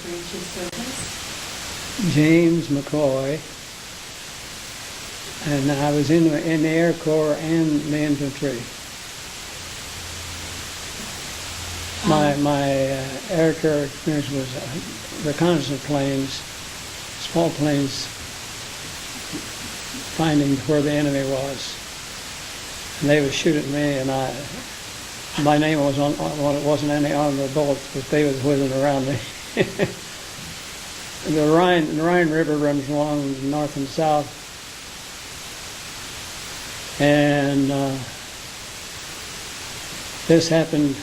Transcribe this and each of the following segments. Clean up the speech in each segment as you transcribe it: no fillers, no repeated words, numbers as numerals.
brief your service? James McCoy, and I was in the Air Corps and the infantry. My Air Corps experience was reconnaissance planes, small planes, finding where the enemy was. And they would shoot at me, and my name was on, well, it wasn't any on the bullets, but they was whizzing around me. The Rhine River runs along north and south, and this happened.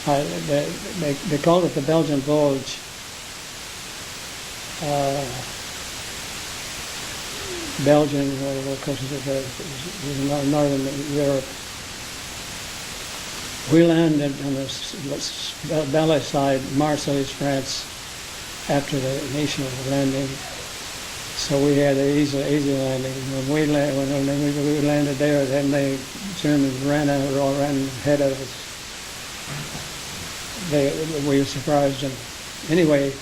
They called it the Belgian Bulge. Belgian, of course, it was northern Europe. We landed on the Belly side, Marseille, France, after the initial landing. So we had an easy landing. When we landed there, then the Germans ran ahead of us. We were surprised them. Anyway,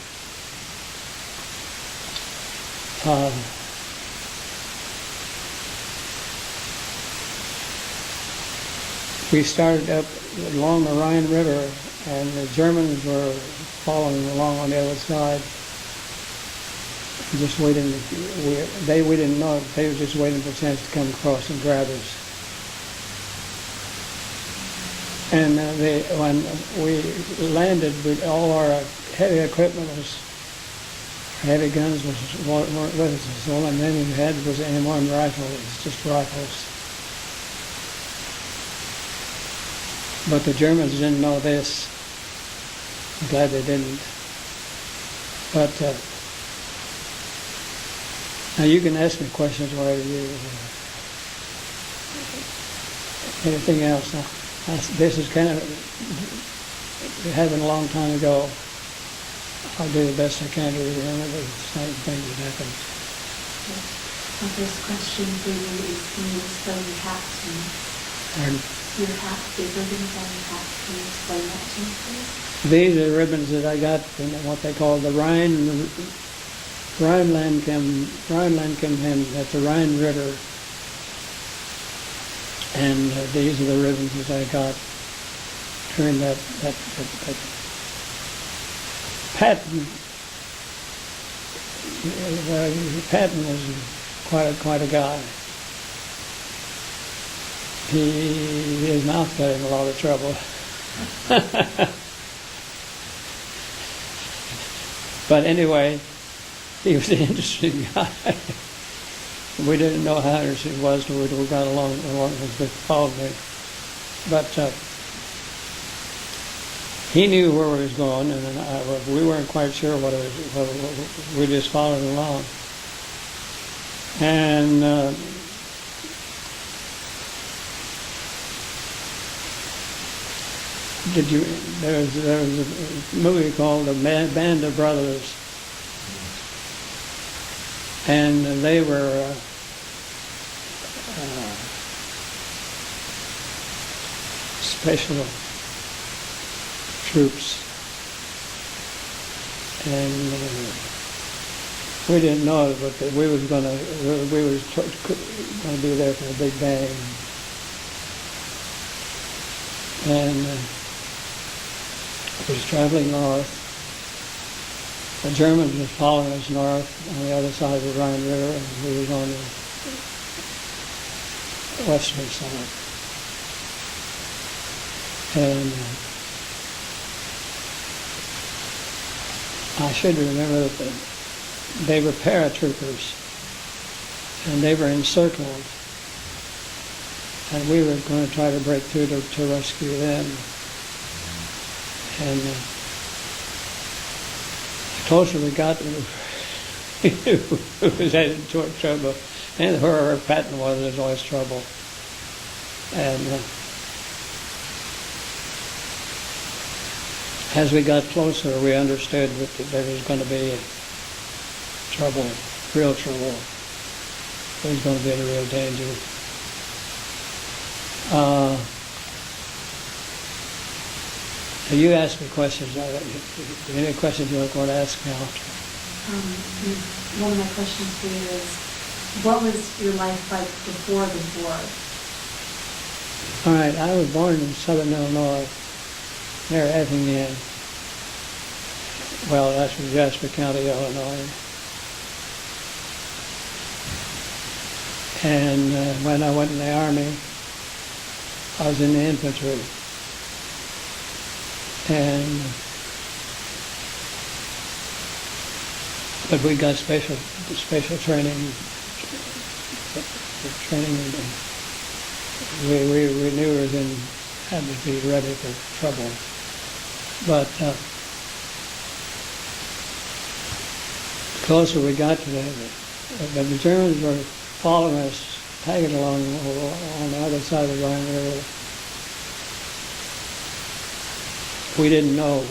we started up along the Rhine River, and the Germans were following along on the other side. Just waiting. We didn't know it. They were just waiting for a chance to come across and grab us. And when we landed, all our heavy equipment heavy guns weren't with us. The only thing we had was an M1 rifle. It's just rifles. But the Germans didn't know this. I'm glad they didn't. But now you can ask me questions whatever you anything else. Now, this is kind of, it happened a long time ago. I'll do the best I can to remember the same thing that happened. My first question for you is, can you explain your hats to me? Pardon? Your hat, the ribbons on your hat, can you explain that to me, please? These are the ribbons that I got from what they call the Rhineland campaign at the Rhine River. And these are the ribbons that I got during that Patton. Patton was quite a guy. His mouth got in a lot of trouble. But anyway, he was an interesting guy. We didn't know how interesting he was until we got along as they followed me. But he knew where we was going, and we weren't quite sure what it was. We just followed along. And there was a movie called The Band of Brothers, and they were special troops, and we didn't know it, but we were going to be there for the Big Bang, and was traveling north. The Germans were following us north on the other side of the Rhine River, and we was on the western side. And I should remember that they were paratroopers, and they were encircled, and we were going to try to break through to rescue them. And the closer we got, we was headed toward trouble. And wherever Patton was, there was always trouble. And as we got closer, we understood that there was going to be trouble, real trouble. There was going to be a real danger. So you ask me questions. Any questions you're going to ask me? One of my questions for you is, what was your life like before the war? All right, I was born in southern Illinois, near Effingham. Well, that's in Jasper County, Illinois. And when I went in the Army, I was in the infantry. But we got special training, and we knew we had to be ready for trouble. But the closer we got to that, the Germans were following us, tagging along on the other side of the Rhine River. We didn't know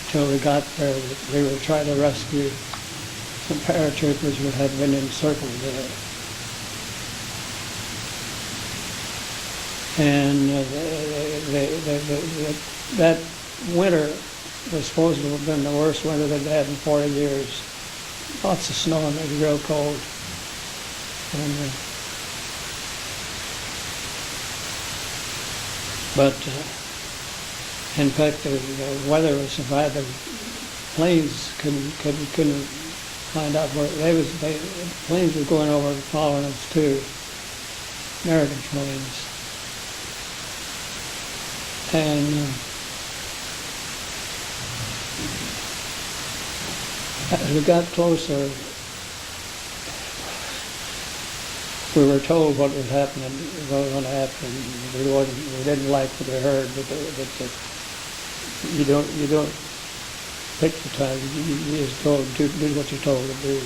until we got there that we were trying to rescue some paratroopers who had been encircled there. And that winter was supposed to have been the worst winter they'd had in 40 years. Lots of snow and it was real cold. But in fact, the weather was so bad the planes couldn't find out where planes were going over and following us too, American planes. And as we got closer, we were told what was happening, what was going to happen. We didn't like what we heard, but you don't pick the time. You just go do what you're told to do.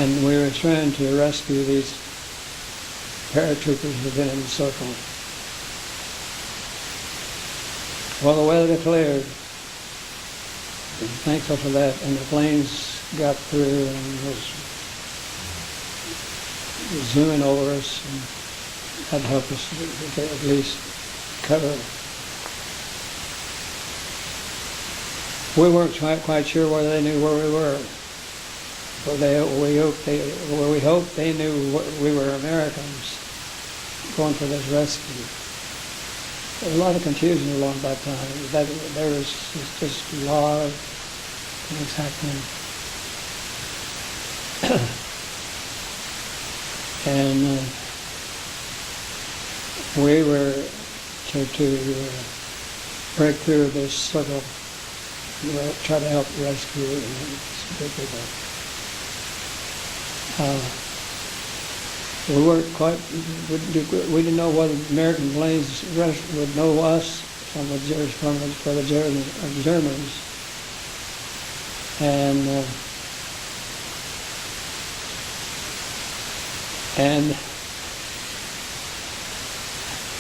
And we were trying to rescue these paratroopers who had been encircled. Well, the weather cleared. Thankful for that, and the planes got through and was zooming over us and had to help us to at least cover. We weren't quite sure whether they knew where we were. But we hoped they knew we were Americans going for this rescue. There was a lot of confusion along that time. There was just a lot of things happening. And we were to break through this circle, try to help rescue people. We weren't quite. We didn't know whether American planes would know us from the Germans, and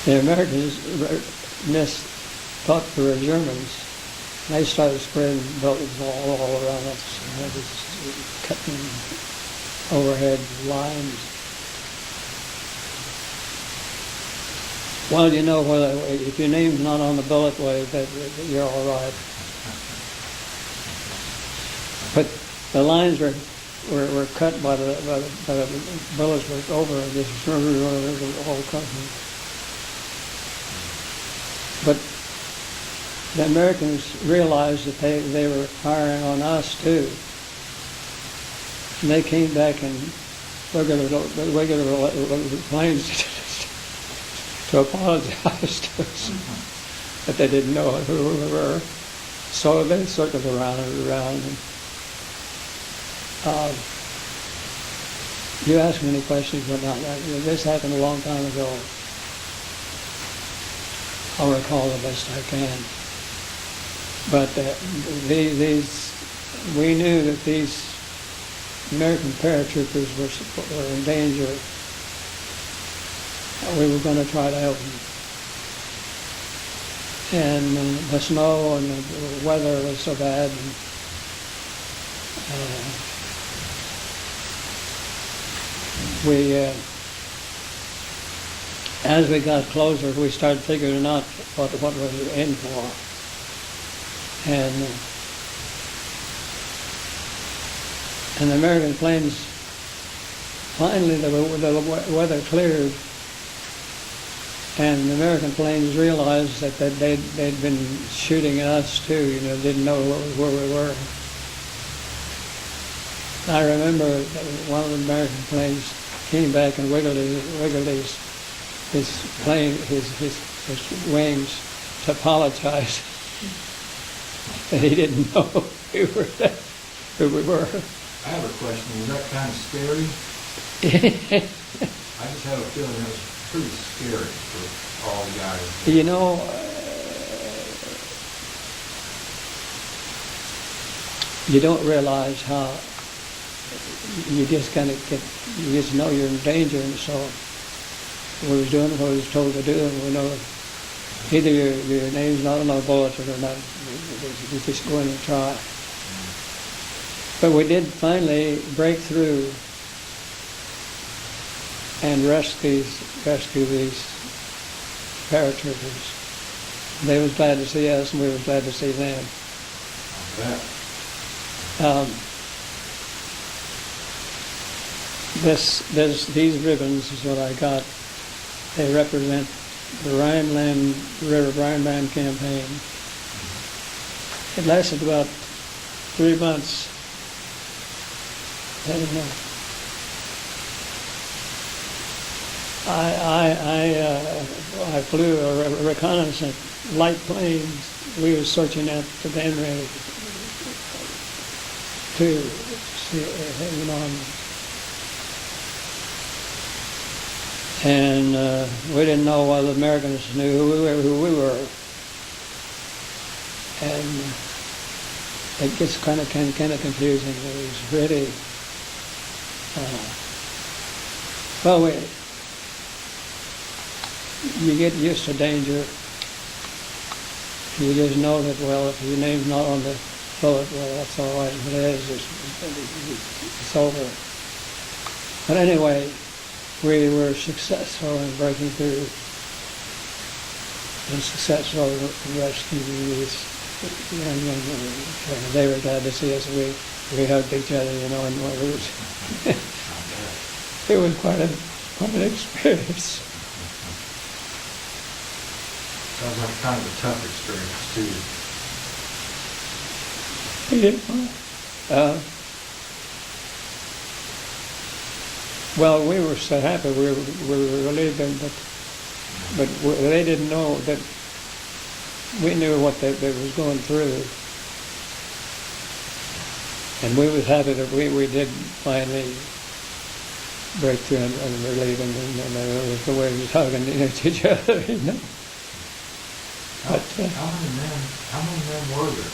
the Americans thought we were Germans. And they started spreading buildings all around us. And they was cutting overhead lines. Well, you know, if your name's not on the bullet wave, that you're all right. But the lines were cut by the bullets were over this whole country. But the Americans realized that they were firing on us too. And they came back in regular planes to apologize to us, but they didn't know who we were. So they circled around and around. And, you asked me any questions, but not that. This happened a long time ago. I'll recall the best I can. But we knew that these American paratroopers were in danger. We were going to try to help them. And the snow and the weather was so bad. And, as we got closer, we started figuring out what was in for. And the American planes, finally the weather cleared, and the American planes realized that they'd been shooting at us too, didn't know where we were. I remember that one of the American planes came back and wiggled his plane, his wings to apologize that he didn't know who we were. I have a question. Was that kind of scary? I just have a feeling that was pretty scary for all the guys. You don't realize how you just kind of you just know you're in danger, and so we was doing what we was told to do, and we know either your name's not on the bulletin or not. You just go in and try. But we did finally break through and rescue these paratroopers. They was glad to see us, and we was glad to see them. These ribbons is what I got. They represent the Rhineland campaign. It lasted about 3 months. I don't know. I flew a reconnaissance light planes. We were searching out the Danbury to see, and we didn't know whether the Americans knew who we were. And it gets kind of confusing. It was really, you get used to danger. You just know that, well, if your name's not on the bullet, well, that's all right. If it is, it's over. But anyway, we were successful in breaking through and successful in rescuing these young men. They were glad to see us. We hugged each other, and it was quite an experience. Sounds like kind of a tough experience too. Well, we were so happy. We were relieved, but they didn't know that we knew what they was going through, and we was happy that we did finally break through and relieve them, and that was the way we was hugging each other, How many men were there?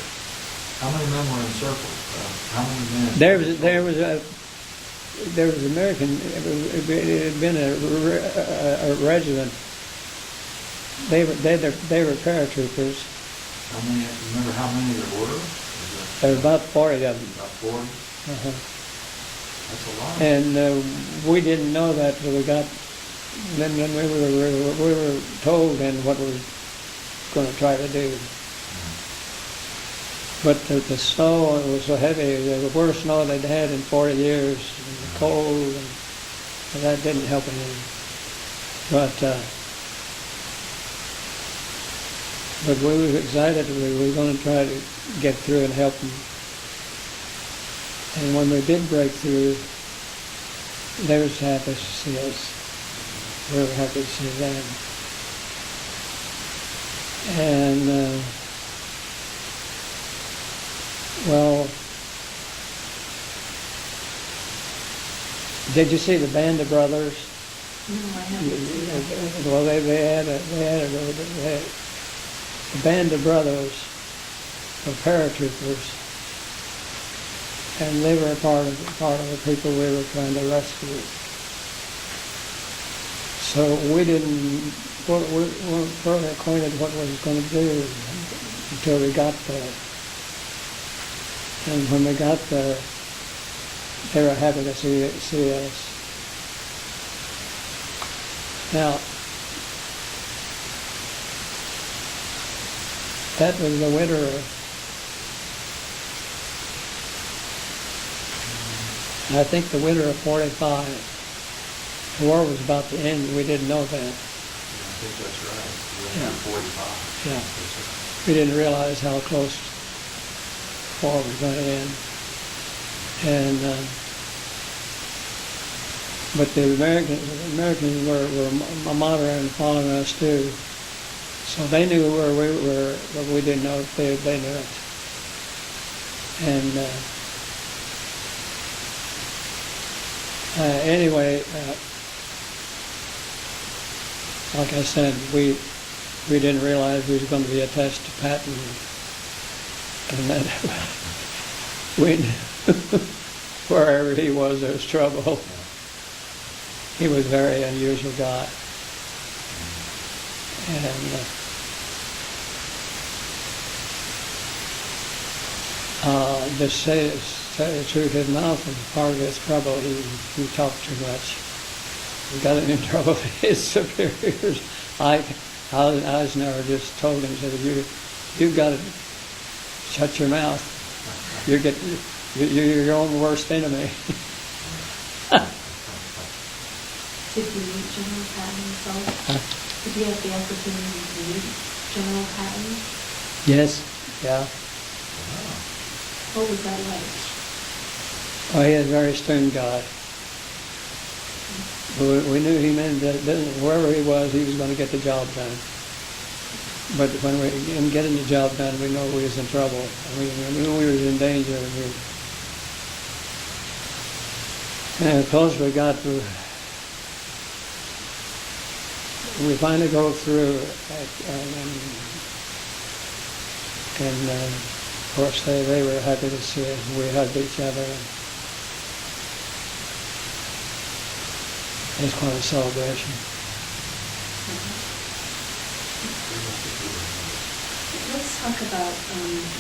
How many men were in circle? How many men? There was American. It had been a regiment. They were paratroopers. How many? Remember how many there were? There were about 40 of them. About 40. That's a lot. And we didn't know that till we got. Then we were told then what we were going to try to do. But the snow was so heavy, the worst snow they'd had in 40 years, and the cold, and that didn't help any. But we were excited. We were going to try to get through and help them. And when we did break through, they were happy to see us. We were happy to see them. And did you see the Band of Brothers? No, I haven't. Well, they had a Band of Brothers of paratroopers, and they were part of the people we were trying to rescue. So we weren't fully acquainted what we was going to do until we got there. And when we got there, they were happy to see us. Now, That was the winter of, I think the winter of 45. The war was about to end. We didn't know that. I think that's right. Yeah. 45. Yeah. That's right. We didn't realize how close the war was going to end. And but the Americans were monitoring and following us too. So they knew where we were, but we didn't know if they knew it. And anyway, like I said, we didn't realize we was going to be attached to Patton, and that we knew wherever he was, there was trouble. He was a very unusual guy, and to say the truth, his mouth was part of his trouble. He talked too much. He got in trouble with his superiors. Eisner just told him, said, "You've got to shut your mouth. You're your own worst enemy." Did you meet General Patton himself? Did you have the opportunity to meet General Patton? Yes. Yeah. What was that like? Oh, he was a very stern guy. We knew he meant that wherever he was going to get the job done. But when we in getting the job done, we know we was in trouble. We knew we was in danger. And the closer we got to, we finally go through, and of course they were happy to see us. We hugged each other. It's quite a celebration. Let's talk about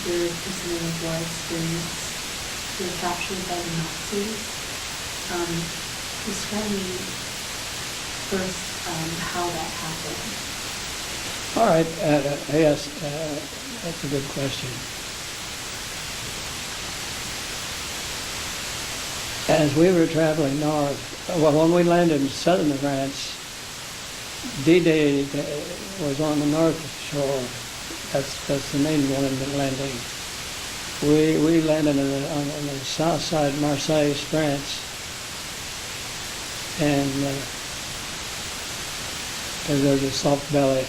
your prisoner of war experience. You were captured by the Nazis. Describe me first how that happened. All right. Yes, that's a good question. As we were traveling north, well, when we landed in southern France, D-Day was on the north shore. That's the main landing. We landed on the south side of Marseille, France, and there was a soft belly.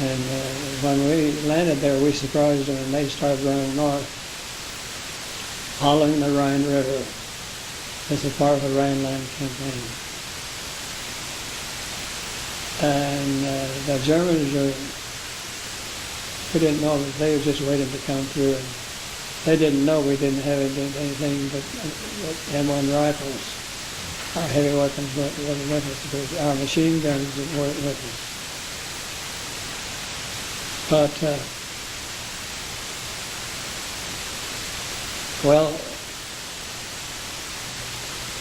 And when we landed there, we surprised them, and they started running north, following the Rhine River. This is part of the Rhineland campaign. And the Germans, we didn't know, they were just waiting to come through. And they didn't know we didn't have anything but M1 rifles. Our heavy weapons wasn't with us, because our machine guns weren't with us. But, well,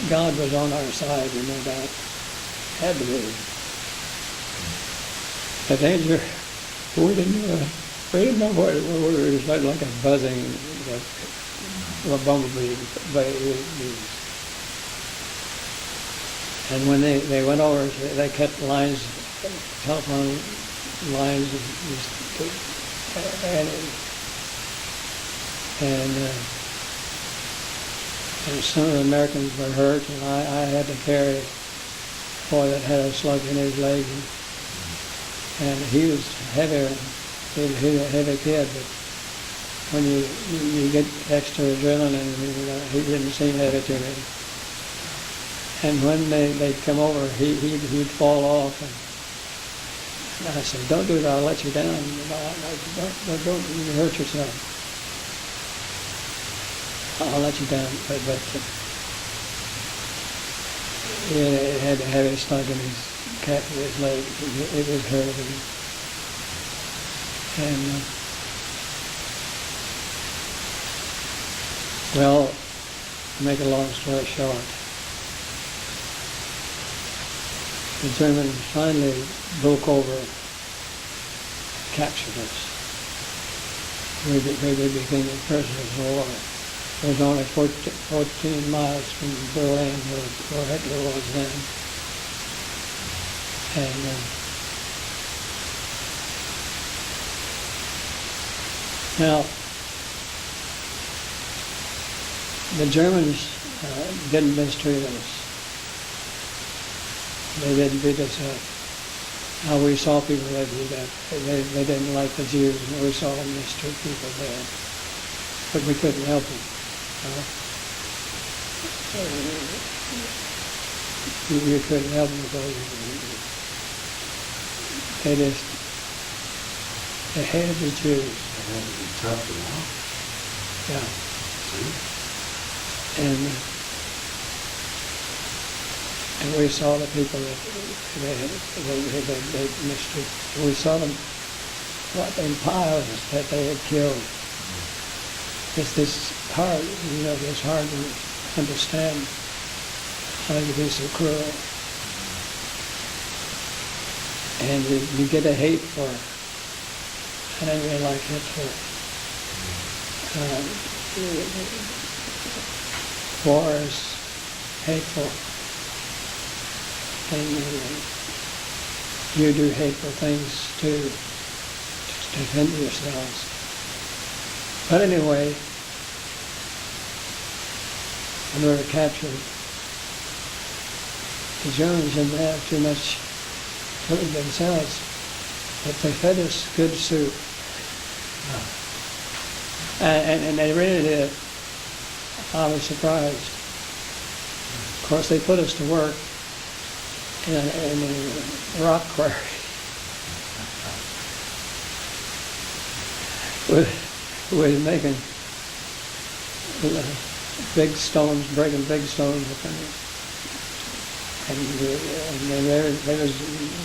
God was on our side, you know that. Had to be. The danger, we didn't know what it was. It was like a buzzing of a bumblebee. And when they went over, they kept lines, telephone lines, and some of the Americans were hurt, and I had to carry a boy that had a slug in his leg, and he was heavier. He was a heavy kid, but when you get extra adrenaline, he didn't seem heavy to me. And when they'd come over, he'd fall off, and I said, "Don't do that. I'll let you down. Don't you hurt yourself. I'll let you down." But it had a heavy slug in his calf of his leg. It was hurting. And well, to make a long story short, the Germans finally broke over, captured us. we became prisoners of war. It was only 14 miles from Berlin where Hitler was then. And now, the Germans didn't mistreat us. They didn't beat us up. Now we saw people that do that. They didn't like the Jews, and we saw them mistreat people there. But we couldn't help them. You couldn't help them because they hated the Jews. They had to be tough to walk. Yeah. See? And we saw the people that they mistreated. We saw them in piles that they had killed. It's hard, it's hard to understand how you be so cruel. And you get a hate for an enemy like Hitler. War is hateful. And you do hateful things too, to defend yourselves. But anyway, when we were captured, the Germans didn't have too much food themselves, but they fed us good soup. And they really did. I was surprised. Of course, they put us to work in a rock quarry with making big stones, breaking big stones, and they was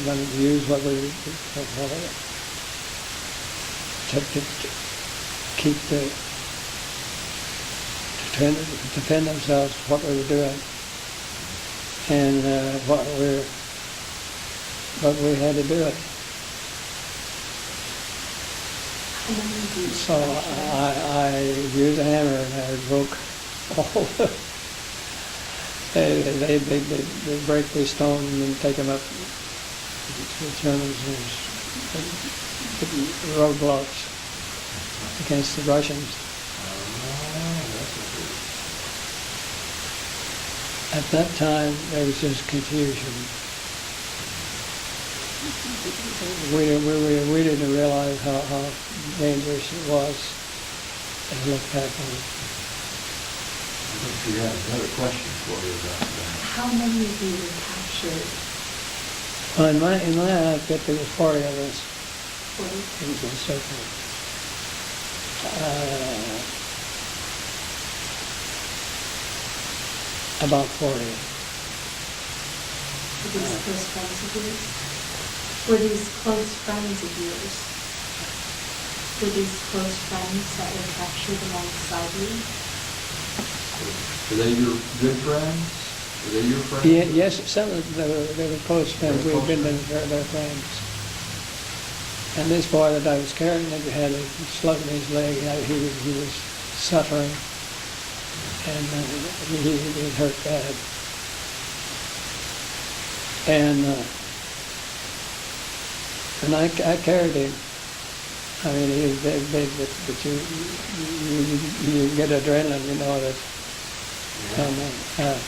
going to use what we to keep to defend themselves what we were doing. And but we had to do it. So I used a hammer and I broke all they break these stones and then take them up to the Germans and put roadblocks against the Russians. At that time, there was just confusion. We didn't realize how dangerous it was as we look back on it. I think you had another question for you about that. How many of you were captured? Well, in my outfit, there was 40 of us. 40? It was in circle. About 40. Were these close friends of yours? Were these close friends of yours? Were these close friends that were captured alongside you? Were they your good friends? Were they your friends? Yeah, yes, some of them they were close friends. We had been their friends. And this boy that I was carrying had a slug in his leg. He was suffering. And he hurt bad. And I carried him. I mean, he was very big, but you get adrenaline, that. Yeah.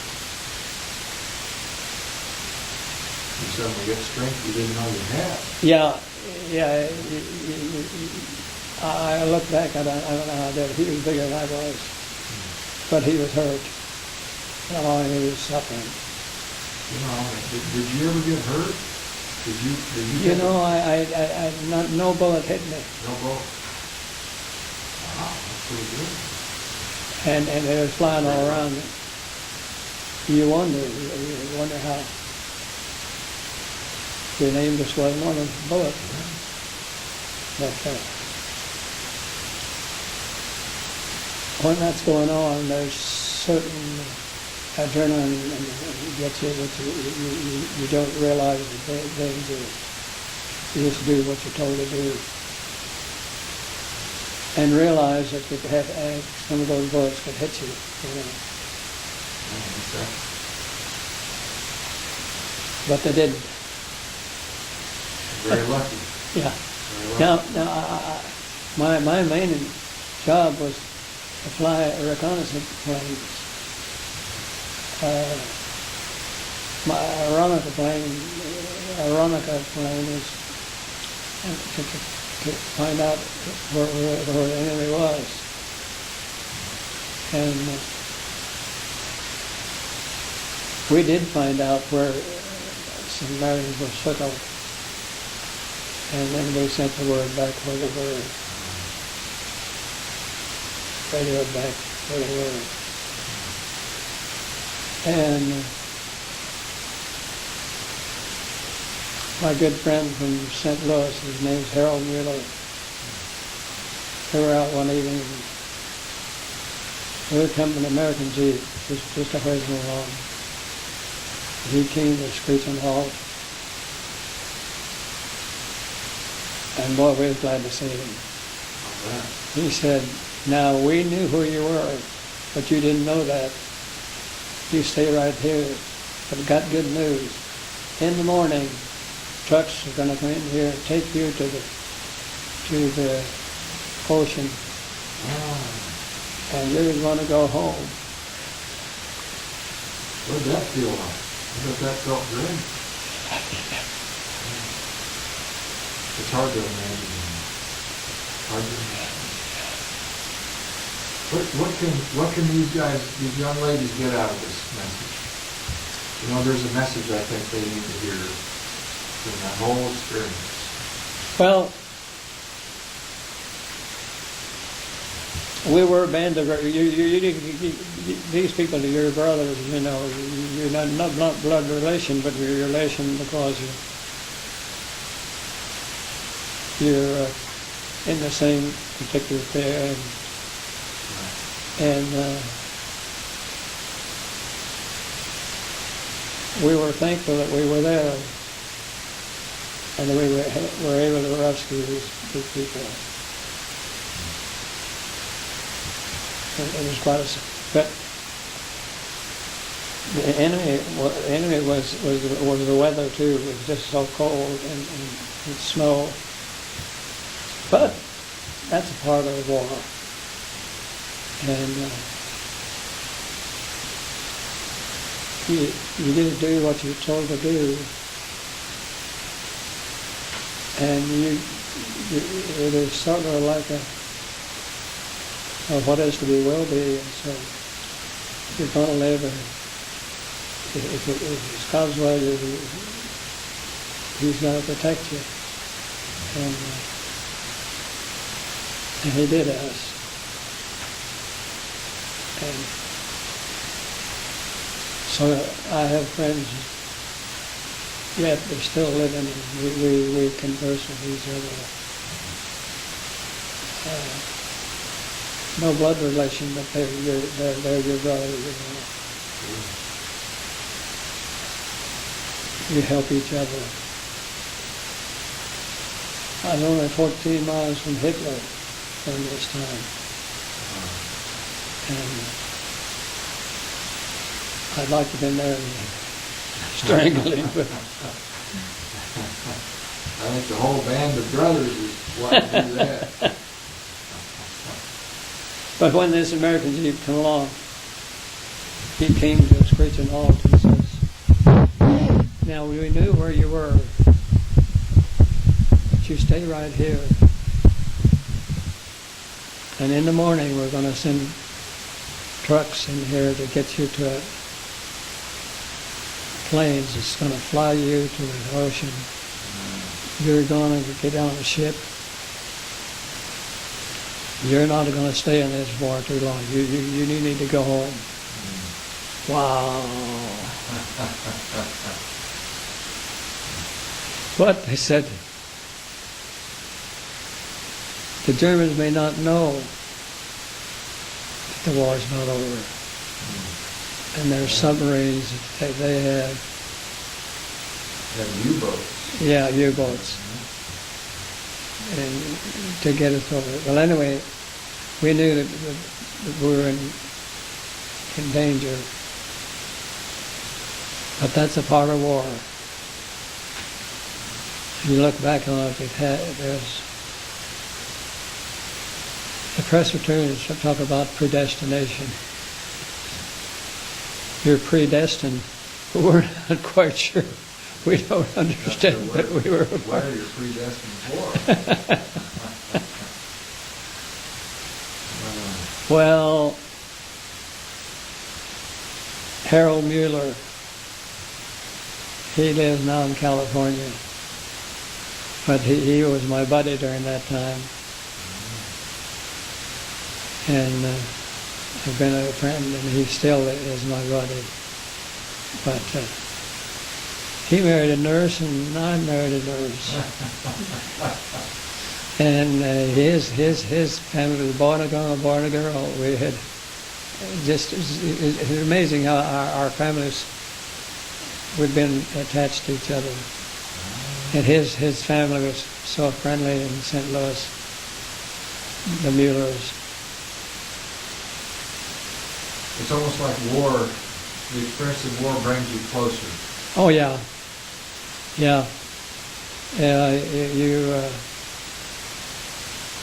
You suddenly get strength you didn't know you had. Yeah. I look back, I don't know how I did it. He was bigger than I was. But he was hurt. He was suffering. Did you ever get hurt? Did you? No bullet hit me. No bullet. Wow, that's pretty good. And it was flying all around me. You wonder how. Your name just wasn't on a bullet. But when that's going on, there's certain adrenaline gets you that you don't realize the danger. You just do what you're told to do. and realize that you could have some of those bullets could hit you. Exactly. But they didn't. Very lucky. Yeah. Very lucky. Now, my main job was to fly reconnaissance planes. My Aeronica plane was to find out where the enemy was. And we did find out where some Marines were circled. And then we sent the word back where they were. Radioed back where they were. And my good friend from St. Louis, his name's Harold Mueller. We were out one evening. We were coming in an American Jeep, just a whizzing along. He came to a screeching halt. And boy, we were glad to see him. He said, now we knew who you were, but you didn't know that. You stay right here, but got good news. In the morning, trucks are going to come in here and take you to the ocean, and you're going to go home. What did that feel like? I bet that felt great. It's hard to imagine. Hard to imagine. What can these guys, these young ladies, get out of this message? You know, there's a message I think they need to hear from that whole experience. Well, we were a band of these people are your brothers. You know, you're not blood relation, but you're relation because you're in the same particular pair. And we were thankful that we were there and that we were able to rescue these people. It was quite a... But the enemy was the weather too. It was just so cold and snow. But that's a part of the war. And you just do what you're told to do, and it is sort of like what is to be will be. And so you're going to live, if it's God's will, He's going to protect you, and He did us. And so I have friends yet they're still living, and we converse with each other. No blood relation, but they're your brother. You help each other. I was only 14 miles from Hitler during this time. And I'd like to have been there and strangle him, but I think the whole band of brothers is wanting to do that. But when this American Jeep came along, he came to a screeching halt and says, now we knew where you were, but you stay right here. And in the morning we're going to send trucks in here to get you to planes. It's going to fly you to the ocean. You're going to get on a ship. You're not going to stay in this war too long. You need to go home. Wow. But they said, the Germans may not know that the war's not over. And their submarines, they have... U-boats. Yeah, U-boats. And to get us over. Well, anyway, we knew that we were in danger. But that's a part of war. You look back on it, there's the Presbyterians talk about predestination. You're predestined, but we're not quite sure. We don't understand that we were. What are you predestined for? Well, Harold Mueller, he lives now in California, but he was my buddy during that time. And I've been a friend, and he still is my buddy. But he married a nurse, and I married a nurse. And his family was a boy and a girl. We had just, it's amazing how our families, we've been attached to each other. And his family was so friendly in St. Louis, the Muellers. It's almost like war, the experience of war brings you closer. Oh yeah, yeah.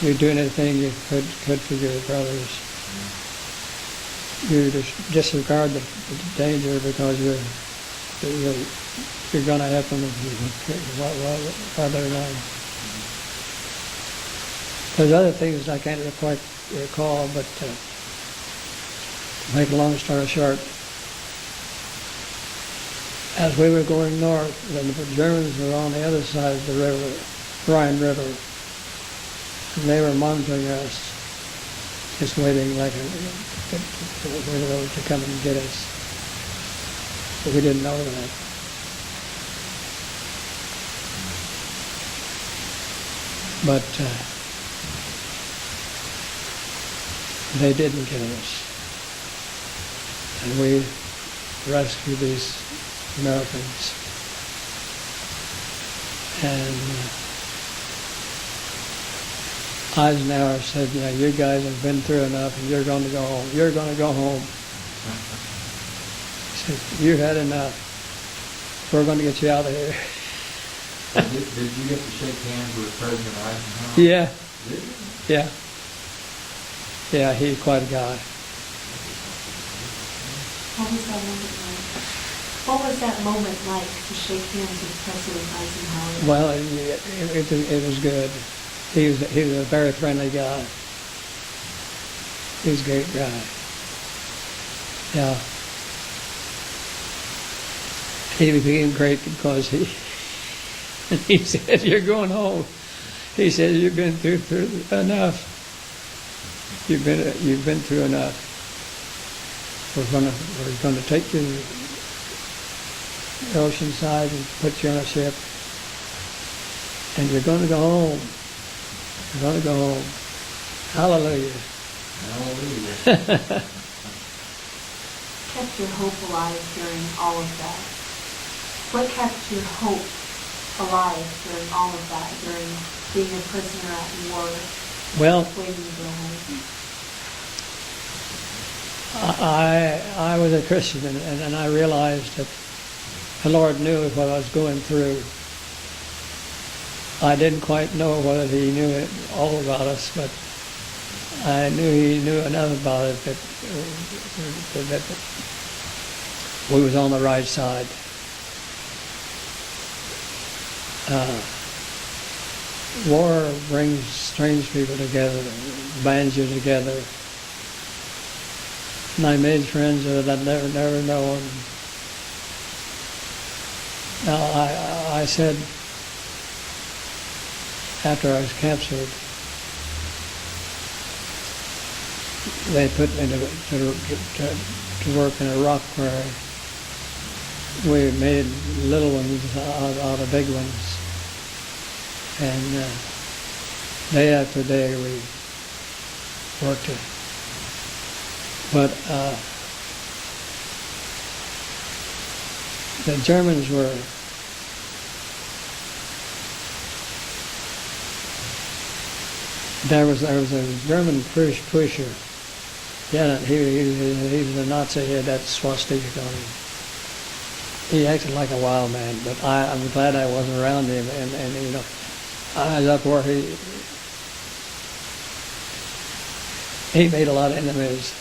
You do anything you could for your brothers. You disregard the danger because you're going to help them while they're alive. There's other things I can't quite recall, but to make a long story short, as we were going north, the Germans were on the other side of the river, Rhine River, and they were monitoring us, just waiting like to come and get us. But we didn't know that. But they didn't get us. And we rescued these Americans. And Eisenhower said, you guys have been through enough and you're going to go home. You're going to go home. He said, you've had enough. We're going to get you out of here. Did you get to shake hands with President Eisenhower? Yeah. Did you? Yeah. Yeah, he's quite a guy. What was that moment like? What was that moment like to shake hands with President Eisenhower? Well, it was good. He was a very friendly guy. He was a great guy. Yeah. He became great because he said, you're going home. He said, you've been through enough. You've been through enough. We're going to take you to the ocean side and put you on a ship. And you're going to go home. You're going to go home. Hallelujah. Hallelujah. Kept your hope alive during all of that? What kept your hope alive during all of that, during being a prisoner at war, Well, waiting to go home? I was a Christian, and I realized that the Lord knew what I was going through. I didn't quite know whether He knew it all about us, but I knew He knew enough about it that we was on the right side. War brings strange people together, bands you together. And I made friends that I'd never known. Now, I said, after I was captured, they put me to work in a rock quarry. We made little ones out of big ones. And day after day we worked it. But the Germans were There was a German pusher. Yeah, he was a Nazi. He had that swastika on him. He acted like a wild man, but I'm glad I wasn't around him. And you know, I was up where he made a lot of enemies,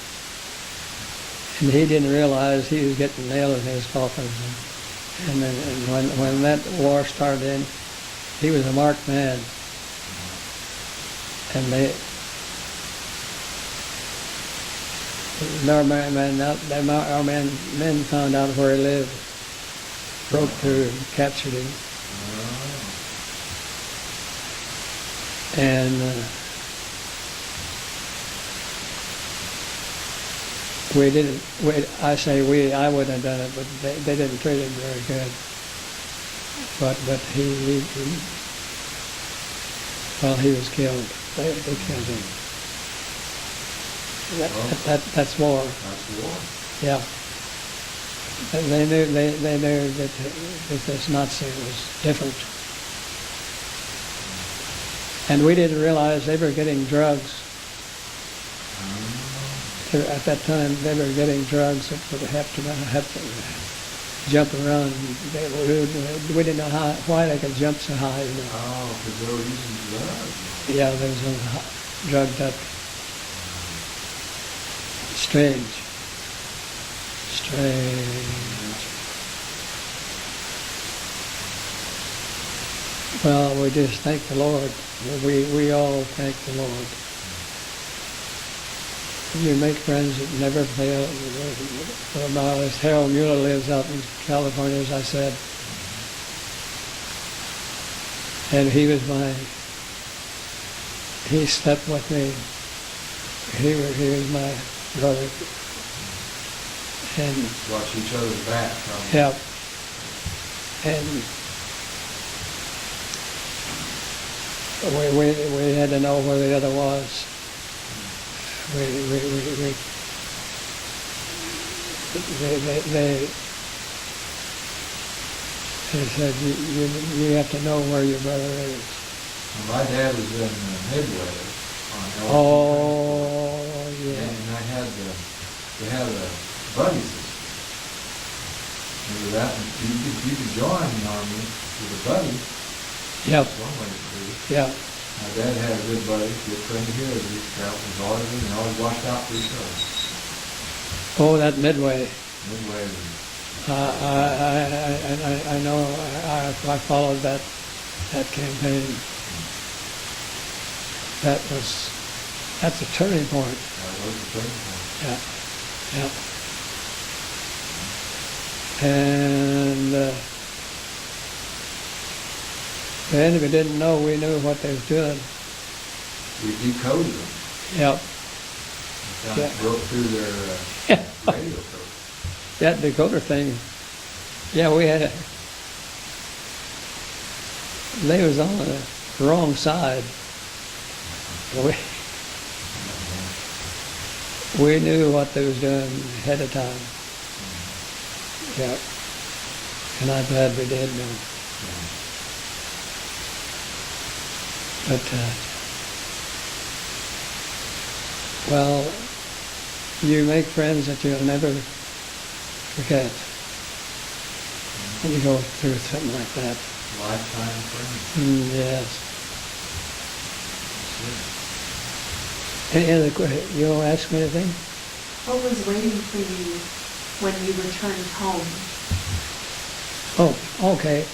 and he didn't realize he was getting nailed in his coffin. And then when that war started, he was a marked man, and our men found out where he lived, broke through and captured him. And we didn't, I wouldn't have done it, but they didn't treat him very good. But he was killed. They killed him. That's war. That's war. Yeah. They knew that this Nazi was different. And we didn't realize they were getting drugs. At that time, they were getting drugs that would have to jump around. We didn't know why they could jump so high. You know. Oh, because they were using drugs. Yeah, they was drugged up. Strange. Well, we just thank the Lord. We all thank the Lord. You make friends that never fail. Harold Mueller lives out in California, as I said. And he slept with me. He was my brother. And watch each other's back. Yeah. And we had to know where the other was. They said you have to know where your brother is. Well, my dad was in Midway on LSU. Oh, yeah. And we had a buddy system. Remember that? You could join the Army with a buddy. Yep. That's one way to do it. Yeah. My dad had a good buddy, good friend of his. We traveled with all of them and always watched out for each other. Oh, that Midway. Midway. I know. I followed that campaign. That's a turning point. That was a turning point. Yeah. And the enemy didn't know we knew what they was doing. We decoded them. Yep. Kind of broke through their radio code. That decoder thing. Yeah, we had they was on the wrong side. We knew what they was doing ahead of time. Yeah. And I'm glad we did know. But, well, you make friends that you'll never forget when you go through something like that. Lifetime friends. Yes. Any other questions? You want to ask me anything? What was waiting for you when you returned home? Oh, okay.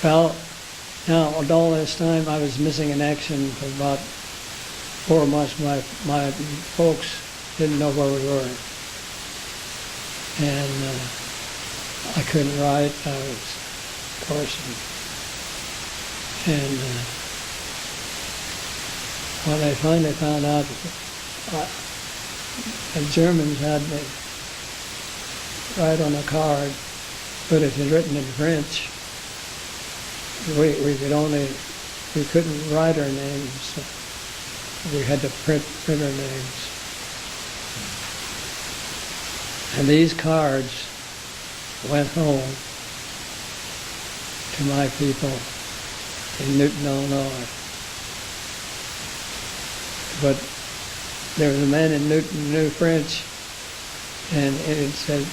Well, now, all this time I was missing in action for about 4 months. My folks didn't know where we were. And I couldn't write. I was, of course, and when they finally found out, the Germans had me write on a card, but it was written in French. We couldn't write our names. So we had to print our names. And these cards went home to my people in Newton, Illinois. But there was a man in Newton who knew French, and it said,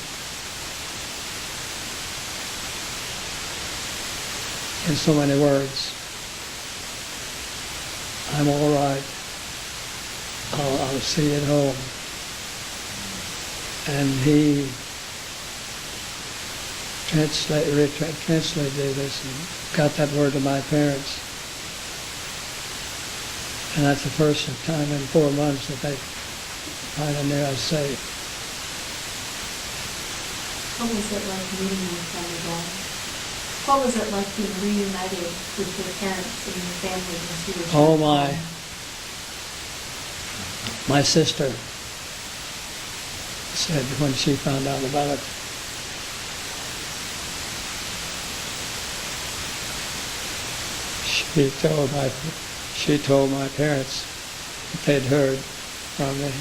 in so many words, I'm all right. I'll see you at home. And he translated this and got that word to my parents. And that's the first time in 4 months that they finally knew I was safe. What was it like meeting your family dad? What was it like being reunited with your parents and your family as you were Oh children? my sister said when she found out about it, she told my parents that they'd heard from me.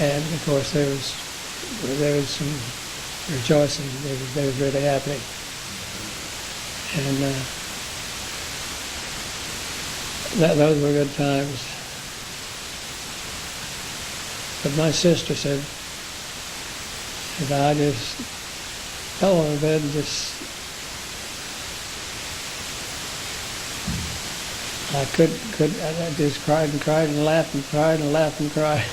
And of course there was some rejoicing. They was really happy. And those were good times. But my sister said, if I just fell on the bed and I just cried and cried and laughed and cried and laughed and cried.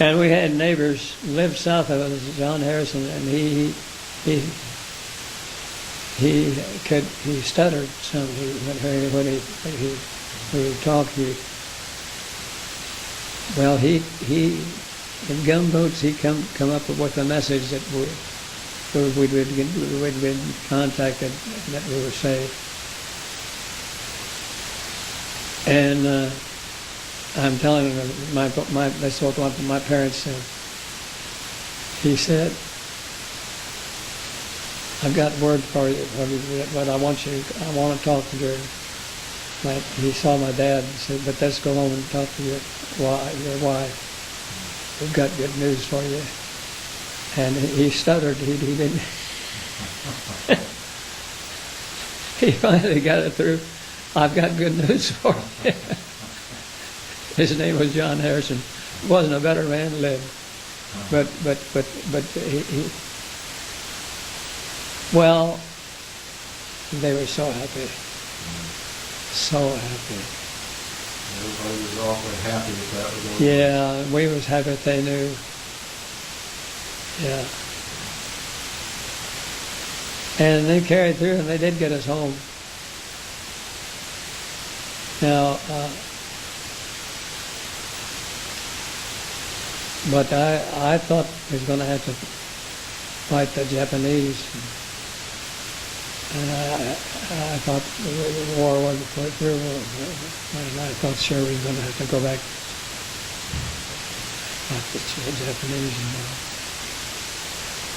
And we had neighbors lived south of us, John Harrison, and he stuttered some when he talked. In gumboots he come up with a message that we'd been contacted that we were safe. And I'm telling him, that's what my parents said. He said, I've got word for you, but I want to talk to your. He saw my dad and said, but let's go home and talk to your wife. We've got good news for you. And he stuttered. He didn't. He finally got it through. I've got good news for you. His name was John Harrison. Wasn't a better man lived. But well, they were so happy. So happy. Everybody was awfully happy with that was over. Yeah, we was happy that they knew. Yeah. And they carried through, and they did get us home. Now, but I thought we was going to have to fight the Japanese. And I thought the war wasn't quite through. And I thought sure we was going to have to go back fight the Japanese.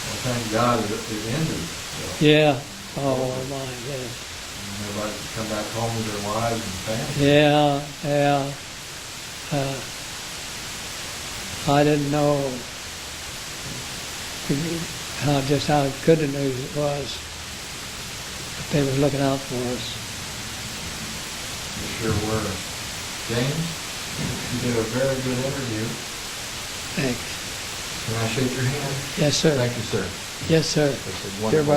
Well, thank God it ended. So. Yeah. Oh my, yeah. And everybody could come back home with their wives and families. Yeah. I didn't know how good the news it was. But they were looking out for us. They sure were. James, you did a very good interview. Thanks. Can I shake your hand? Yes, sir. Thank you, sir. Yes, sir. This is You're wonderful.